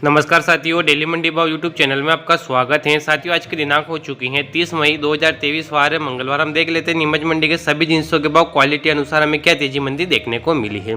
नमस्कार साथियों, डेली मंडी भाव यूट्यूब चैनल में आपका स्वागत है। साथियों, आज की दिनांक हो चुकी है 30 मई 2023 वार है मंगलवार। हम देख लेते हैं नीमच मंडी के सभी जिंसों के भाव क्वालिटी अनुसार हमें क्या तेजी मंदी देखने को मिली है।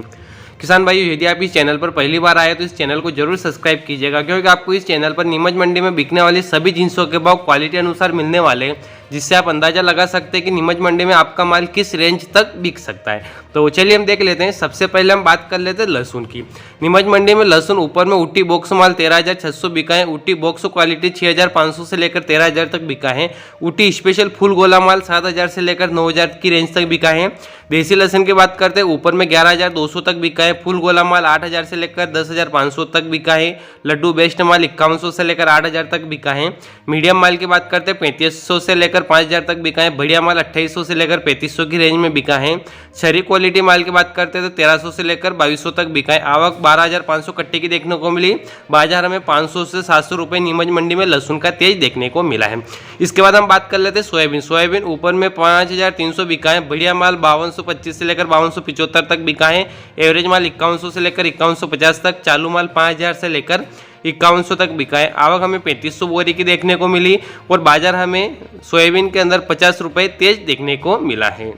किसान भाइयों, यदि आप इस चैनल पर पहली बार आए तो इस चैनल को जरूर सब्सक्राइब कीजिएगा, क्योंकि आपको इस चैनल पर नीमच मंडी में बिकने वाली सभी जिंसों के भाव क्वालिटी अनुसार मिलने वाले हैं, जिससे आप अंदाजा लगा सकते हैं कि नीमच मंडी में आपका माल किस रेंज तक बिक सकता है। तो चलिए हम देख लेते हैं। सबसे पहले हम बात कर लेते हैं लहसुन की। नीमच मंडी में लहसुन ऊपर में उठी बॉक्स माल 13,600 बिका है। उठी बॉक्स क्वालिटी 6,500 से लेकर 13,000 तक बिका है। उठी स्पेशल फुल गोला माल 7,000 से लेकर 9,000 की रेंज तक बिका है। देसी लहसुन की बात करते हैं, ऊपर में 11,200 तक बिका है। फुल गोला माल 8,000 से लेकर 10,500 तक बिका है। लड्डू बेस्ट माल 5100 से लेकर 8,000 तक बिका है। मीडियम माल की बात करते हैं, 3500 से लेकर 5,000 तक बिका है। बढ़िया माल 2800 से लेकर 3500 की रेंज में बिका है। छरी क्वालिटी माल की बात करते हैं तो 1300 से लेकर 2200 तक बिका है। आवक 12,500 कट्टे की देखने को मिली। बाजार में 500 से 700 रुपये नीमच मंडी में लहसुन का तेज देखने को मिला है। इसके बाद हम बात कर लेते हैं सोयाबीन। सोयाबीन ऊपर में 5,300 बिका है। बढ़िया माल 5225 से लेकर 5275 तक बिका है। एवरेज माल 5100 से लेकर 5150 तक। चालू माल 5,000 से लेकर 5100 तक बिका है। आवक हमें 3500 बोरी की देखने को मिली और बाजार हमें सोयाबीन के अंदर 50 रुपये तेज देखने को मिला है।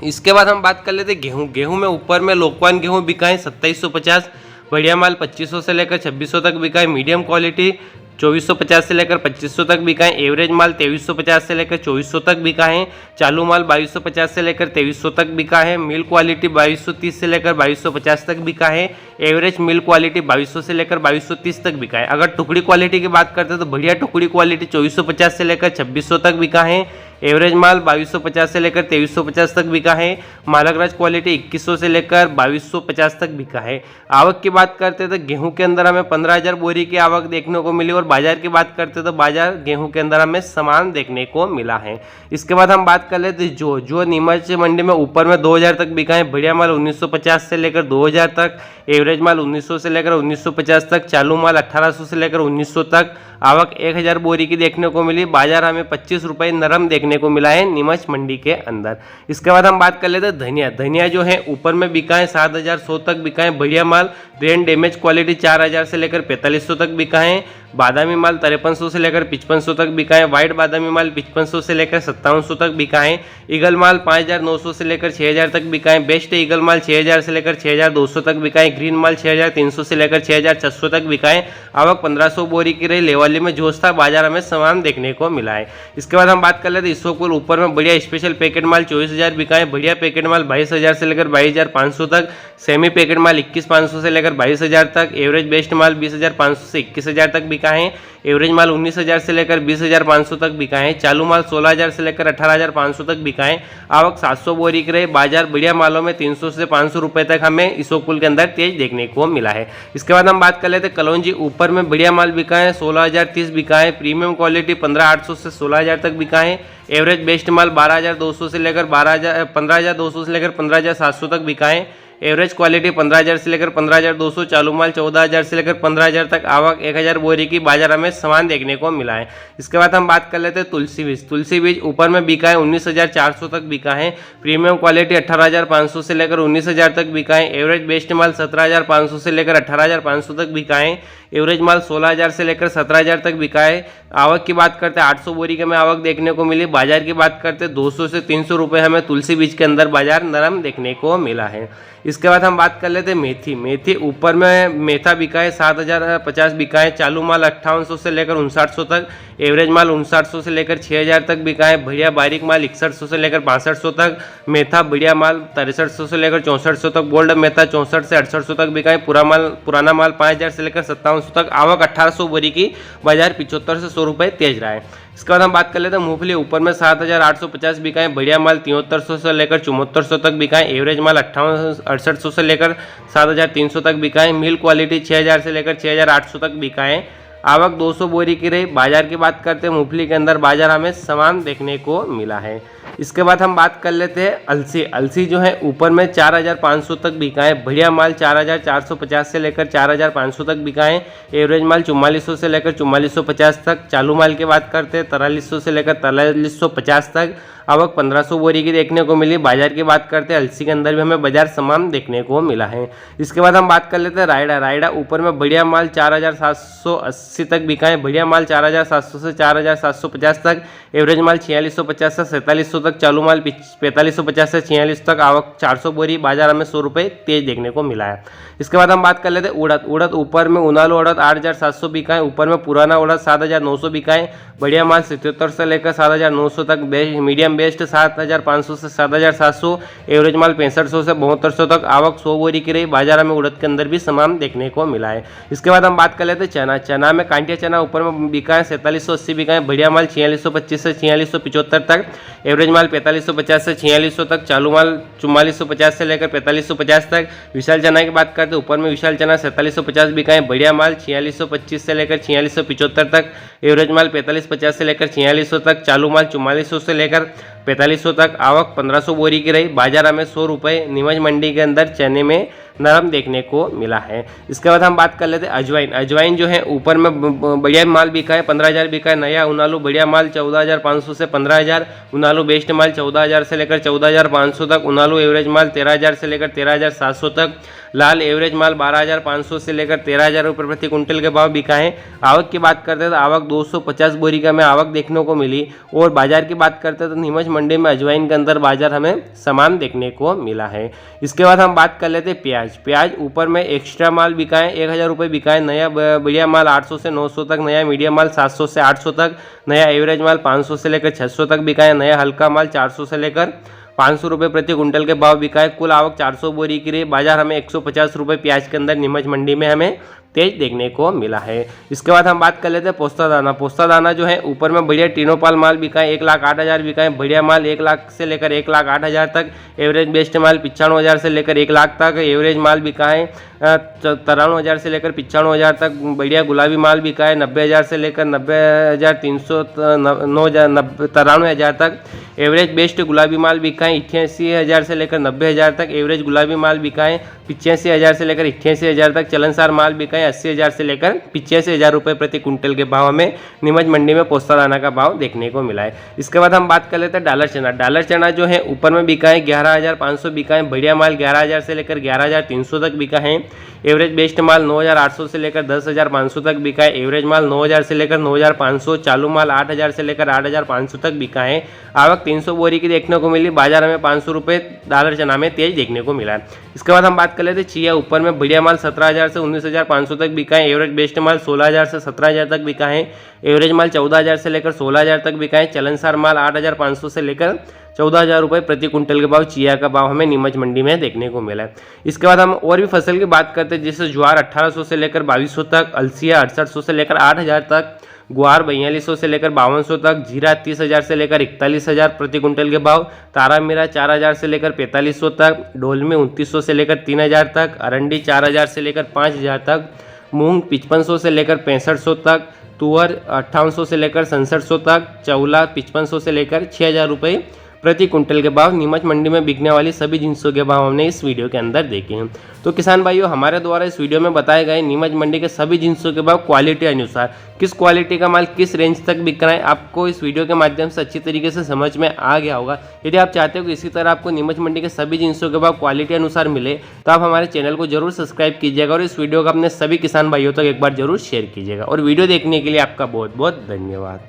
इसके बाद हम बात कर लेते हैं गेहूं। गेहूं में ऊपर में लोकवान गेहूं बिका है 2750। बढ़िया माल 2500 से लेकर 2600 तक बिका है। मीडियम क्वालिटी 2450 से लेकर 2500 तक बिका है। एवरेज माल 2350 से लेकर 2400 तक बिका है। चालू माल 2250 से लेकर 2300 तक बिका है। मिल क्वालिटी 2230 से लेकर 2250 तक बिका है। एवरेज मिल क्वालिटी 2200 से लेकर 2230 तक बिका है। अगर टुकड़ी क्वालिटी की बात करते हैं तो बढ़िया टुकड़ी क्वालिटी 2450 से लेकर 2600 तक बिका है। एवरेज माल 2250 से लेकर 2350 तक बिका है। मालकराज क्वालिटी 2100 से लेकर 2250 तक बिका है। आवक की बात करते हैं तो गेहूं के अंदर हमें 15,000 बोरी की आवक देखने को मिली और बाजार की बात करते हैं तो बाजार गेहूं के अंदर हमें समान देखने को मिला है। इसके बाद हम बात कर लेते हैं जो नीमच मंडी में ऊपर में 2,000 तक बिका है। बढ़िया माल 1950 से लेकर 2,000 तक। एवरेज माल 1900 से लेकर 1950 तक। चालू माल 1800 से लेकर 1900 तक। आवक 1,000 बोरी की देखने को मिली। बाजार हमें 25 रुपये नरम देखने को मिला है नीमच मंडी के अंदर। इसके बाद हम बात कर लेते हैं धनिया। धनिया जो है ऊपर में बिका है 7,100 तक बिका है। बढ़िया माल ग्रेन डैमेज क्वालिटी 4,000 से लेकर 4500 तक बिका है। बादामी माल 5300 से लेकर 5500 तक बिका है। व्हाइट बादामी माल 5500 से लेकर 5700 तक बिका है। ईगल माल 5,900 से लेकर 6,000 तक बिका है। बेस्ट ईगल माल 6,000 से लेकर 6,200 तक बिका है। ग्रीन माल 6,300 से लेकर 6,600 तक बिका है। आवक 1500 बोरी की रही। लेवाली में जोश था, बाजार हमें सामान देखने को मिला है। इसके बाद हम बात कर लेते हैं इसोपुर। ऊपर में बढ़िया स्पेशल पैकेट माल 24,000 बिका है। बढ़िया पैकेट माल 22,000 से लेकर 22,500 तक। सेमी पैकेट माल 21,500 से लेकर 22,000 तक। एवरेज बेस्ट माल 20,500 से 21,000 तक बिका है। एवरेज माल 19,000 से लेकर 20,500 तक बिका है। चालू माल 16,000 से लेकर 18,500 तक बिका है। आवक 700 बोरी की रही। बाजार बढ़िया मालों में 300 से 500 रुपए तक हमें इसोपुल के अंदर तेज देखने को मिला है। इसके बाद हम बात कर लेते हैं कलौंजी। ऊपर में बढ़िया माल बिका है 16,030 बिका है। प्रीमियम क्वालिटी 15,800 से 16,000 तक बिका है। एवरेज बेस्ट माल 12,200 से लेकर 15,200 से लेकर 15,700 तक बिका है। एवरेज क्वालिटी 15,000 से लेकर 15,200। चालू माल 14,000 से लेकर 15,000 तक। आवक 1,000 बोरी की बाजार हमें सामान देखने को मिला है। इसके बाद हम बात कर लेते हैं तुलसी बीज। तुलसी बीज ऊपर में बिका है 19,400 तक बिका है। प्रीमियम क्वालिटी 18,500 से लेकर 19,000 तक बिका है। एवरेज बेस्ट माल 17,500 से लेकर 18,500 तक बिका है। एवरेज माल 16,000 से लेकर 17,000 तक बिका है। आवक की बात करते हैं 800 बोरी की हमें आवक देखने को मिली। बाजार की बात करते हैं 200 से 300 रुपये हमें तुलसी बीज के अंदर बाजार नरम देखने को मिला है। इसके बाद हम बात कर लेते हैं मेथी। मेथी ऊपर में मेथा बिका है 7,050 बिका है। चालू माल 5800 से लेकर 5900 तक। एवरेज माल 5900 से लेकर 6,000 तक बिका है। बढ़िया बारीक माल 6100 से लेकर 6500 तक। मेथा बढ़िया माल 6300 से लेकर 6400 तक। गोल्ड मेथा 64 से 6800 तक बिका है। पुराना माल 5,000 से लेकर 5700 तक। आवक 1800 बोरी की। बाजार 75 से 100 रुपये तेज रहा है। इसके बाद हम बात कर लेते हैं मूंगफली। ऊपर में 7,850 बिका है। बढ़िया माल 7300 से लेकर 7400 तक बिका है। एवरेज माल 6800 से लेकर 7,300 तक बिका है। मिल क्वालिटी 6,000 से लेकर 6,800 तक बिका है। आवक 200 बोरी की रही। बाजार की बात करते हैं मूंगफली के अंदर बाजार हमें समान देखने को मिला है। इसके बाद हम बात कर लेते हैं अलसी। अलसी जो है ऊपर में 4500 तक बिका है। बढ़िया माल 4450 से लेकर 4500 तक बिका है। एवरेज माल 4400 से लेकर 4450 तक। चालू माल की बात करते हैं 4300 से लेकर 4350 तक। आवक 1500 बोरी की देखने को मिली। बाजार की बात करते हैं अलसी के अंदर भी हमें बाजार समान देखने को मिला है। इसके बाद हम बात कर लेते हैं रायडा। रायडा ऊपर में बढ़िया माल 4780 तक बिका है। बढ़िया माल 4700 से 4750 तक। एवरेज माल 4650 से 4700 तक। चालू माल 4550 से 46 तक। आवक 400 बोरी। बाजार हमें 100 रुपये तेज देखने को मिला है। इसके बाद हम बात कर लेते हैं उड़द। उड़द ऊपर में उनालू उड़द 8700 बिका है। ऊपर में पुराना उड़द 7900 बिका है। बढ़िया माल 77 से लेकर 7900 तक। मीडियम बेस्ट 7500 से 7700। एवरेज माल 6500 से 7200 तक। आवक 100 बोरी की रही। बाजार में उड़द के अंदर भी सामान देखने को मिला है। इसके बाद हम बात कर लेते हैं चना। चना में कांटिया चना ऊपर में बिका है 4780 बिका है। बढ़िया माल 4625 से 4675 तक। एवरेज माल 4550 से 4600 तक। चालू माल 4450 से लेकर 4550 तक। विशाल चना की बात करते हैं ऊपर में विशाल चना 4750 बिका है। बढ़िया माल 4625 से लेकर 4675 तक। एवरेज माल 4550 से लेकर 4600 तक। चालू माल 4400 से लेकर 4500 तक। आवक 1500 बोरी की रही। बाजार हमें 100 रुपये नीमच मंडी के अंदर चने में नरम देखने को मिला है। इसके बाद हम बात कर लेते हैं अजवाइन। अजवाइन जो है ऊपर में बढ़िया माल बिका है 15000 बिका है। नया उनालू बढ़िया माल 14500 से 15000। उनालू बेस्ट माल 14000 से लेकर 14500 तक। उनालू एवरेज माल 13000 से लेकर 13700 तक। लाल एवरेज माल 12500 से लेकर 13000 रुपये प्रति कुंटल के भाव बिका है। आवक की बात करते हैं तो आवक 250 बोरी का हमें आवक देखने को मिली। और बाजार की बात करते हैं तो नीमच मंडी में अजवाइन के अंदर बाजार हमें समान देखने को मिला है। इसके बाद हम बात कर लेते हैं प्याज। प्याज ऊपर में एक्स्ट्रा माल बिका है 1000 रुपये बिका है। नया बढ़िया माल 800 से 900 तक। नया मीडियम माल 700 से 800 तक। नया एवरेज माल 500 से लेकर 600 तक बिका है। नया हल्का माल 400 से लेकर 500 रुपये प्रति कुंटल के भाव बिका है। कुल आवक 400 बोरी की रही। बाजार हमें 150 रुपये प्याज के अंदर नीमच मंडी में हमें तेज देखने को मिला है। इसके बाद हम बात कर लेते हैं पोस्ता दाना। पोस्ता दाना जो है ऊपर में बढ़िया टीनोपाल माल बिका है 1,08,000 बिका है। बढ़िया माल 1 लाख से लेकर 1,08,000 तक। एवरेज बेस्ट माल 95,000 से लेकर 1 लाख तक। एवरेज माल बिका है 93,000 से लेकर 95,000 तक। बढ़िया गुलाबी माल बिका है 90,000 से लेकर 90,300 93,000 तक। एवरेज बेस्ट गुलाबी माल बिका है 88,000 से लेकर 90,000 तक। एवरेज गुलाबी माल बिका है 85,000 से लेकर 88,000 तक। चलनसार माल बिका है 80,000 से लेकर 85,000 रुपये प्रति कुंटल के भाव में नीमच मंडी में पोस्ता दाना का भाव देखने को मिला है। इसके बाद हम बात कर लेते हैं डॉलर चना। डॉलर चना जो है ऊपर में बिका है 11,500 बिका है। बढ़िया माल 11,000 से लेकर 11,300 तक बिका है। एवरेज बेस्ट माल 9,800 से लेकर 10,500 तक बिका है। एवरेज माल 9,000 से लेकर 9,500। चालू माल 8,000 से लेकर 8,500 तक बिका है। आवक 300 बोरी की देखने को मिली। बाजार में 500 रुपये डॉलर चना में तेज देखने को मिला है। इसके बाद हम बात कर लेते हैं चिया। ऊपर में बढ़िया माल 17,000 से 19,500 तक बिका है। एवरेज बेस्ट माल 16,000 से 17,000 तक बिका है। एवरेज माल 14,000 से लेकर 16,000 तक बिका है। चलनसार माल 8,500 से लेकर 14,000 रुपये प्रति कुंटल के भाव चिया का भाव हमें नीमच मंडी में देखने को मिला है। इसके बाद हम और भी फसल की बात करते हैं जैसे ज्वार 1800 से लेकर 2200 तक। अलसिया 6800 से लेकर 8,000 तक। गुआर 4200 से लेकर 5200 तक। जीरा 30,000 से लेकर 41,000 प्रति कुंटल के भाव। तारा मीरा 4,000 से लेकर 4500 तक। ढोलमी 2900 से लेकर 3,000 तक। अरंडी 4,000 से लेकर 5,000 तक। मूंग 5500 से लेकर 6500 तक। तुअर 5800 से लेकर 6700 तक। चौला 5500 से लेकर 6,000 रुपये प्रति कुंटल के भाव नीमच मंडी में बिकने वाली सभी जिंसों के भाव हमने इस वीडियो के अंदर देखे हैं। तो किसान भाइयों, हमारे द्वारा इस वीडियो में बताए गए नीमच मंडी के सभी जिंसों के भाव क्वालिटी अनुसार किस क्वालिटी का माल किस रेंज तक बिक रहा है आपको इस वीडियो के माध्यम से अच्छी तरीके से समझ में आ गया होगा। यदि आप चाहते हो कि इसी तरह आपको नीमच मंडी के सभी जिंसों के भाव क्वालिटी अनुसार मिले तो आप हमारे चैनल को जरूर सब्सक्राइब कीजिएगा और इस वीडियो को अपने सभी किसान भाइयों तक एक बार जरूर शेयर कीजिएगा। और वीडियो देखने के लिए आपका बहुत बहुत धन्यवाद।